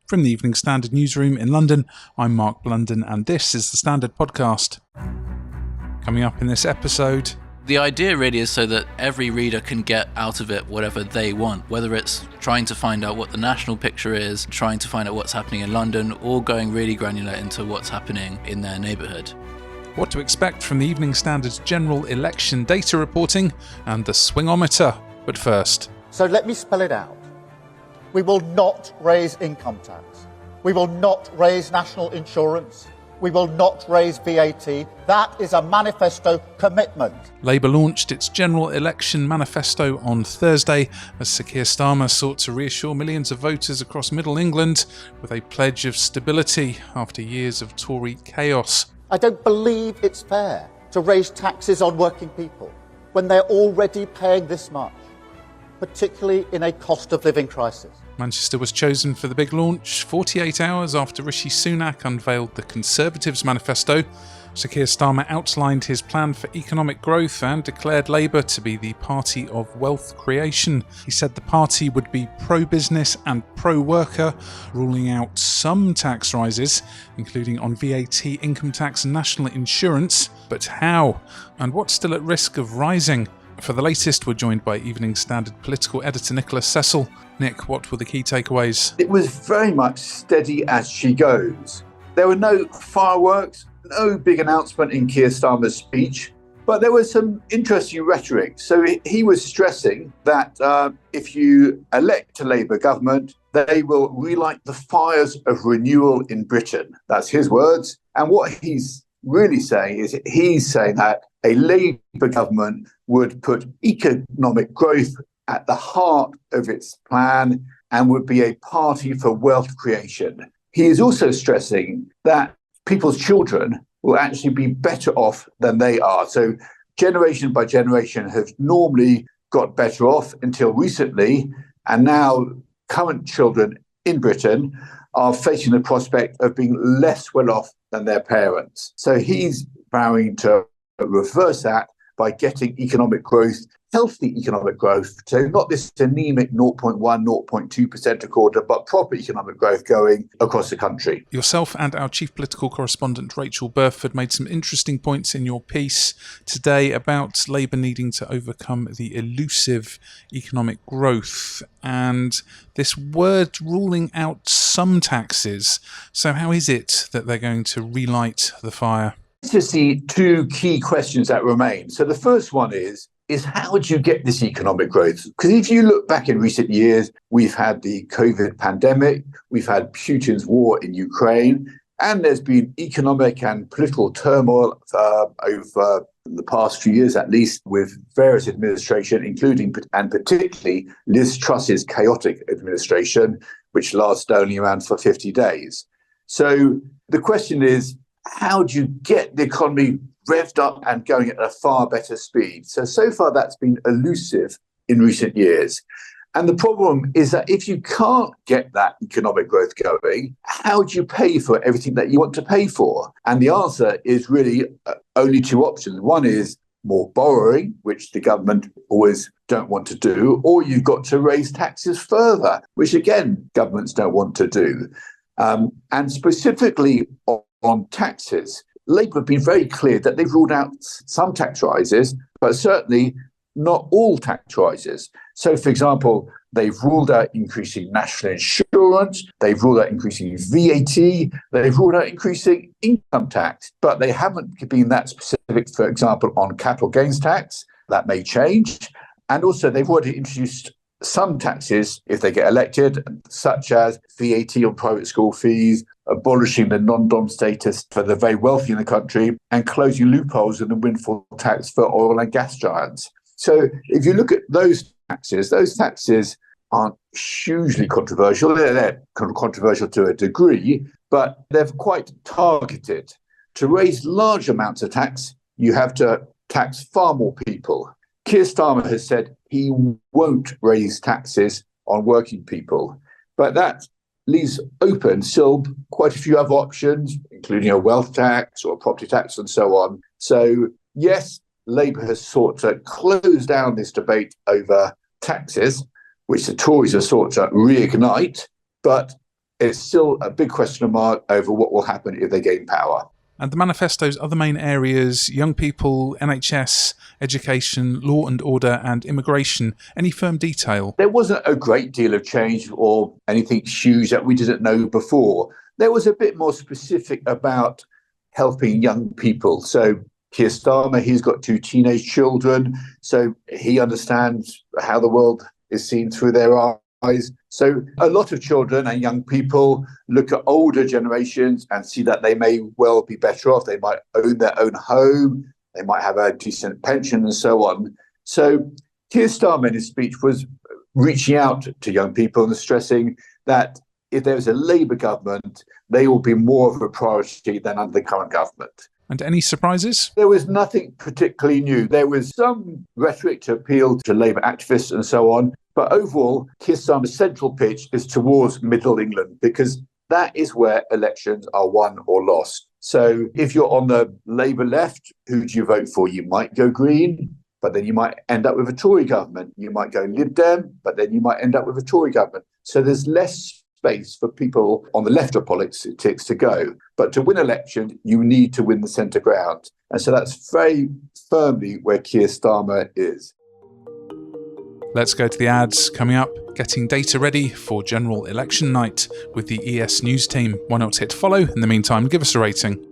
From the Evening Standard newsroom in London, I'm Mark Blunden and this is the Standard Podcast. Coming up in this episode... The idea really is so that every reader can get out of it whatever they want, whether it's trying to find out what the national picture is, trying to find out what's happening in London, or going really granular into what's happening in their neighbourhood. What to expect from the Evening Standard's general election data reporting and the swingometer. But first... So let me spell it out. We will not raise income tax. We will not raise national insurance. We will not raise VAT. That is a manifesto commitment. Labour launched its general election manifesto on Thursday as Sir Keir Starmer sought to reassure millions of voters across Middle England with a pledge of stability after years of Tory chaos. I don't believe it's fair to raise taxes on working people when they're already paying this much, particularly in a cost of living crisis. Manchester was chosen for the big launch 48 hours after Rishi Sunak unveiled the Conservatives' manifesto. Sir Keir Starmer outlined his plan for economic growth and declared Labour to be the party of wealth creation. He said the party would be pro-business and pro-worker, ruling out some tax rises, including on VAT, income tax and national insurance. But how? And what's still at risk of rising? For the latest, we're joined by Evening Standard political editor Nicholas Cecil. Nick, what were the key takeaways? It was very much steady as she goes. There were no fireworks, no big announcement in Keir Starmer's speech, but there was some interesting rhetoric. So he was stressing that if you elect a Labour government, they will relight the fires of renewal in Britain. That's his words. And what he's really saying is he's saying that a Labour government would put economic growth at the heart of its plan and would be a party for wealth creation. He is also stressing that people's children will actually be better off than they are. So generation by generation have normally got better off until recently, and now current children in Britain are facing the prospect of being less well off than their parents. So he's vowing to reverse that by getting economic growth, healthy economic growth, so not this anemic 0.1, 0.2% a quarter, but proper economic growth going across the country. Yourself and our chief political correspondent Rachel Burford made some interesting points in your piece today about Labour needing to overcome the elusive economic growth and this word ruling out some taxes. So how is it that they're going to relight the fire? To see two key questions that remain. So the first one is how do you get this economic growth? Because if you look back in recent years, we've had the COVID pandemic, we've had Putin's war in Ukraine, and there's been economic and political turmoil over the past few years, at least, with various administration, including and particularly Liz Truss's chaotic administration, which lasted only around for 50 days. So the question is, how do you get the economy revved up and going at a far better speed? So far that's been elusive in recent years. And the problem is that if you can't get that economic growth going, how do you pay for everything that you want to pay for? And the answer is really only two options. One is more borrowing, which the government always don't want to do, or you've got to raise taxes further, which again, governments don't want to do. And specifically on taxes, Labour have been very clear that they've ruled out some tax rises, but certainly not all tax rises. So, for example, they've ruled out increasing national insurance, they've ruled out increasing VAT, they've ruled out increasing income tax, but they haven't been that specific, for example, on capital gains tax. That may change. And also, they've already introduced some taxes if they get elected, such as VAT on private school fees, abolishing the non-dom status for the very wealthy in the country, and closing loopholes in the windfall tax for oil and gas giants. So if you look at those taxes aren't hugely controversial. They're controversial to a degree, but they're quite targeted. To raise large amounts of tax, you have to tax far more people. Keir Starmer has said he won't raise taxes on working people, but that leaves open still quite a few other options, including a wealth tax or a property tax and so on. So, yes, Labour has sought to close down this debate over taxes, which the Tories have sought to reignite, but it's still a big question mark over what will happen if they gain power. And the manifesto's other main areas: young people, NHS, education, law and order, and immigration. Any firm detail? There wasn't a great deal of change or anything huge that we didn't know before. There was a bit more specific about helping young people. So Keir Starmer, he's got 2 teenage children, so he understands how the world is seen through their eyes. So a lot of children and young people look at older generations and see that they may well be better off. They might own their own home, they might have a decent pension and so on. So Keir Starmer in his speech was reaching out to young people and stressing that if there's a Labour government, they will be more of a priority than under the current government. And any surprises? There was nothing particularly new. There was some rhetoric to appeal to Labour activists and so on. But overall, Keir Starmer's central pitch is towards Middle England, because that is where elections are won or lost. So if you're on the Labour left, who do you vote for? You might go Green, but then you might end up with a Tory government. You might go Lib Dem, but then you might end up with a Tory government. So there's less space for people on the left of politics to go. But to win elections, you need to win the centre ground. And so that's very firmly where Keir Starmer is. Let's go to the ads. Coming up, getting data ready for general election night with the ES News team. Why not hit follow? In the meantime, give us a rating.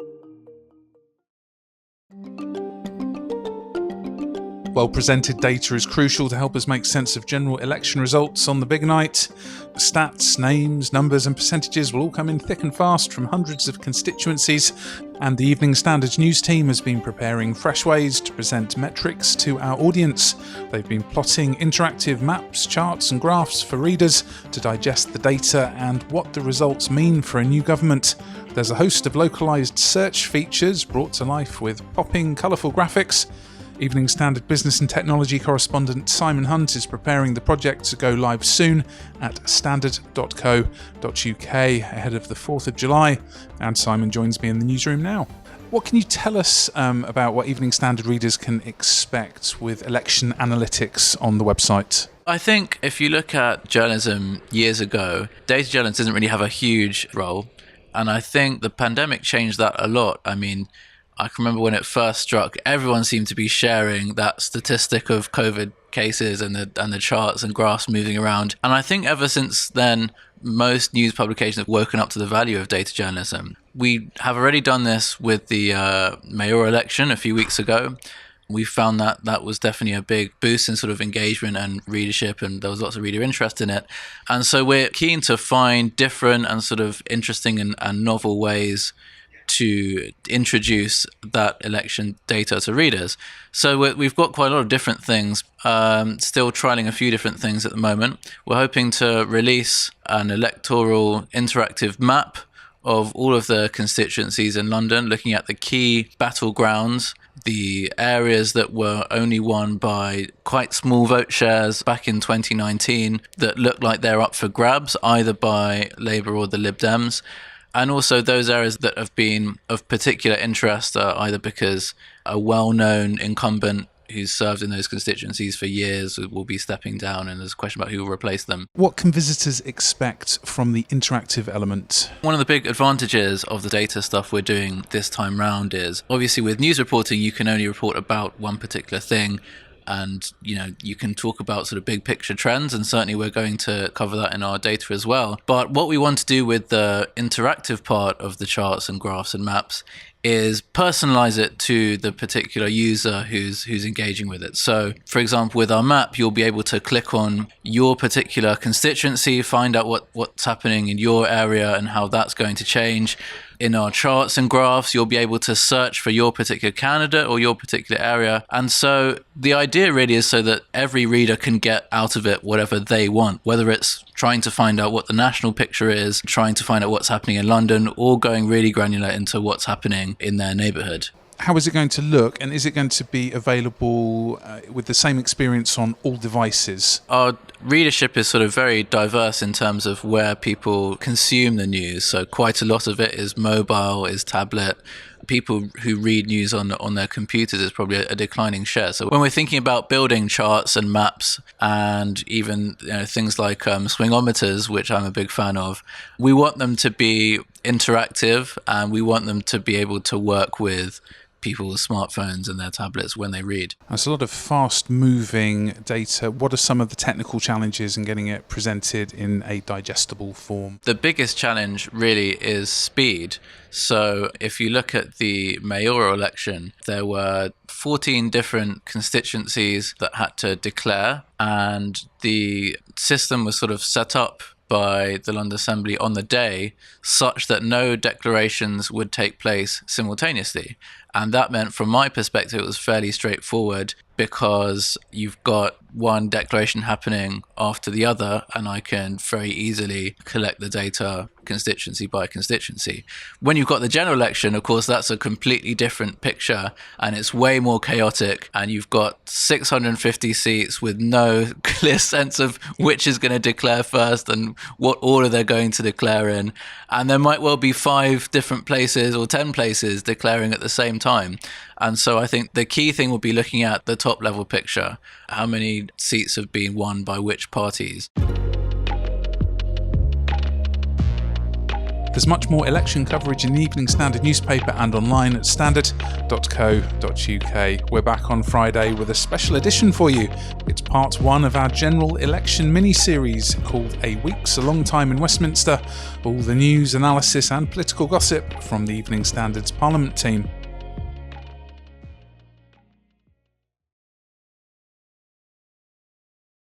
Well-presented data is crucial to help us make sense of general election results on the big night. Stats, names, numbers and percentages will all come in thick and fast from hundreds of constituencies, and the Evening Standard news team has been preparing fresh ways to present metrics to our audience. They've been plotting interactive maps, charts and graphs for readers to digest the data and what the results mean for a new government. There's a host of localised search features brought to life with popping, colourful graphics. Evening Standard business and technology correspondent Simon Hunt is preparing the project to go live soon at standard.co.uk ahead of the 4th of July. And Simon joins me in the newsroom now. What can you tell us about what Evening Standard readers can expect with election analytics on the website? I think if you look at journalism years ago, data journalists didn't really have a huge role. And I think the pandemic changed that a lot. I mean, I can remember when it first struck, everyone seemed to be sharing that statistic of COVID cases and the charts and graphs moving around. And I think ever since then, most news publications have woken up to the value of data journalism. We have already done this with the mayoral election a few weeks ago. We found that that was definitely a big boost in sort of engagement and readership, and there was lots of reader interest in it. And so we're keen to find different and sort of interesting and novel ways to introduce that election data to readers. So we've got quite a lot of different things, still trialing a few different things at the moment. We're hoping to release an electoral interactive map of all of the constituencies in London, looking at the key battlegrounds, the areas that were only won by quite small vote shares back in 2019 that look like they're up for grabs, either by Labour or the Lib Dems. And also those areas that have been of particular interest, either because a well-known incumbent who's served in those constituencies for years will be stepping down, and there's a question about who will replace them. What can visitors expect from the interactive element? One of the big advantages of the data stuff we're doing this time round is, obviously with news reporting, you can only report about one particular thing. And, you know, you can talk about sort of big picture trends, and certainly we're going to cover that in our data as well. But what we want to do with the interactive part of the charts and graphs and maps is personalize it to the particular user who's engaging with it. So, for example, with our map, you'll be able to click on your particular constituency, find out what's happening in your area and how that's going to change. In our charts and graphs, you'll be able to search for your particular candidate or your particular area. And so the idea really is so that every reader can get out of it whatever they want, whether it's trying to find out what the national picture is, trying to find out what's happening in London, or going really granular into what's happening in their neighbourhood. How is it going to look, and is it going to be available with the same experience on all devices? Our readership is sort of very diverse in terms of where people consume the news. So quite a lot of it is mobile, is tablet, people who read news on their computers is probably a declining share. So when we're thinking about building charts and maps and even things like swingometers, which I'm a big fan of, we want them to be interactive and we want them to be able to work with people's smartphones and their tablets when they read. There's a lot of fast-moving data. What are some of the technical challenges in getting it presented in a digestible form? The biggest challenge really is speed. So if you look at the mayoral election, there were 14 different constituencies that had to declare, and the system was sort of set up by the London Assembly on the day such that no declarations would take place simultaneously. And that meant, from my perspective, it was fairly straightforward because you've got one declaration happening after the other, and I can very easily collect the data constituency by constituency. When you've got the general election, of course, that's a completely different picture, and it's way more chaotic, and you've got 650 seats with no clear sense of which is going to declare first and what order they're going to declare in. And there might well be 5 different places or 10 places declaring at the same time. And so I think the key thing will be looking at the top level picture. How many seats have been won by which parties? There's much more election coverage in the Evening Standard newspaper and online at standard.co.uk. We're back on Friday with a special edition for you. It's part 1 of our general election mini-series called A Week's a Long Time in Westminster. All the news, analysis and political gossip from the Evening Standard's Parliament team.